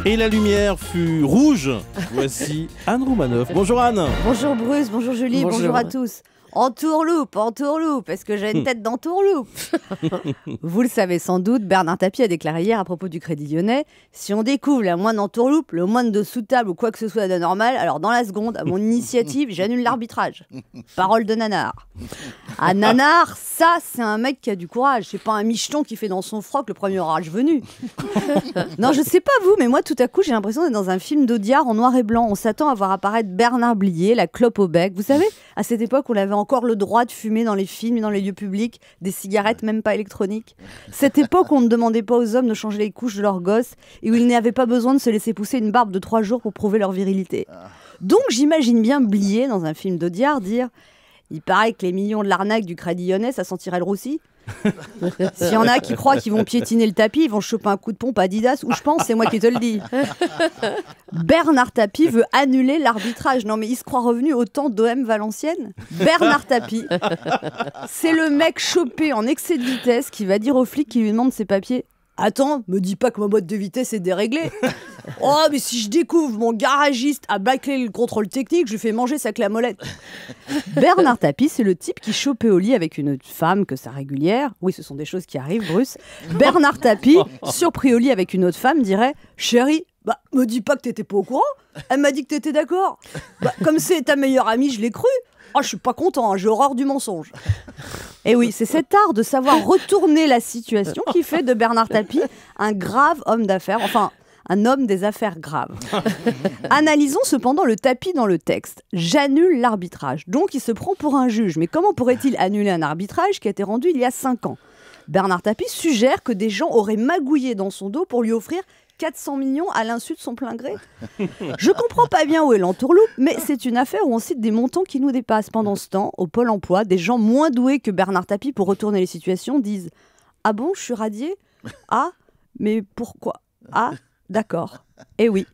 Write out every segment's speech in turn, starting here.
Et la lumière fut rouge. Voici Anne Roumanoff. Bonjour Anne. Bonjour Bruce, bonjour Julie, bonjour à tous. Entourloupe, parce que j'ai une tête d'entourloupe. Vous le savez sans doute, Bernard Tapie a déclaré hier à propos du Crédit Lyonnais: si on découvre la moindre entourloupe, le moindre de sous-table ou quoi que ce soit d'anormal, alors dans la seconde, à mon initiative, j'annule l'arbitrage. Parole de nanar. Ah, nanar, ça, c'est un mec qui a du courage. C'est pas un micheton qui fait dans son froc le premier orage venu. Non, je sais pas vous, mais moi, tout à coup, j'ai l'impression d'être dans un film d'Audiard en noir et blanc. On s'attend à voir apparaître Bernard Blier, la clope au bec. Vous savez, à cette époque, on avait encore le droit de fumer dans les films et dans les lieux publics, des cigarettes même pas électroniques. Cette époque où on ne demandait pas aux hommes de changer les couches de leurs gosses et où ils n'avaient pas besoin de se laisser pousser une barbe de 3 jours pour prouver leur virilité. Donc j'imagine bien Blier dans un film d'Audiard dire: il paraît que les millions de l'arnaque du Crédit Lyonnais, ça sentirait le roussi. S'il y en a qui croient qu'ils vont piétiner le tapis, ils vont choper un coup de pompe à Adidas, ou je pense, c'est moi qui te le dis. Bernard Tapie veut annuler l'arbitrage. Non mais il se croit revenu au temps d'OM Valenciennes. Bernard Tapie, c'est le mec chopé en excès de vitesse qui va dire au flic qui lui demande ses papiers: attends, me dis pas que ma boîte de vitesse est déréglée. Oh, mais si je découvre mon garagiste a bâclé le contrôle technique, je lui fais manger sa clamolette. Bernard Tapie, c'est le type qui chopait au lit avec une femme que sa régulière. Oui, ce sont des choses qui arrivent, Bruce. Bernard Tapie, surpris au lit avec une autre femme, dirait: chérie, bah, me dis pas que t'étais pas au courant. Elle m'a dit que t'étais d'accord. Bah, comme c'est ta meilleure amie, je l'ai cru. Oh, je suis pas content, hein, j'ai horreur du mensonge. Et oui, c'est cet art de savoir retourner la situation qui fait de Bernard Tapie un grave homme d'affaires, enfin, un homme des affaires graves. Analysons cependant le Tapie dans le texte. J'annule l'arbitrage. Donc il se prend pour un juge. Mais comment pourrait-il annuler un arbitrage qui a été rendu il y a 5 ans ? Bernard Tapie suggère que des gens auraient magouillé dans son dos pour lui offrir 400 millions à l'insu de son plein gré. Je comprends pas bien où est l'entourloupe, mais c'est une affaire où on cite des montants qui nous dépassent. Pendant ce temps, au Pôle emploi, des gens moins doués que Bernard Tapie pour retourner les situations disent: ah bon, je suis radié ? Ah, mais pourquoi ? Ah, d'accord. Et oui,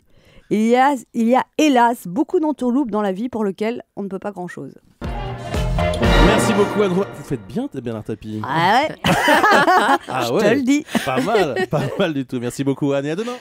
il y a hélas beaucoup d'entourloupes dans la vie pour lesquelles on ne peut pas grand-chose. Merci beaucoup Anne. Vous faites bien Bernard Tapie. Ah ouais. Ah Je te le dis. Pas mal du tout. Merci beaucoup Anne et à demain.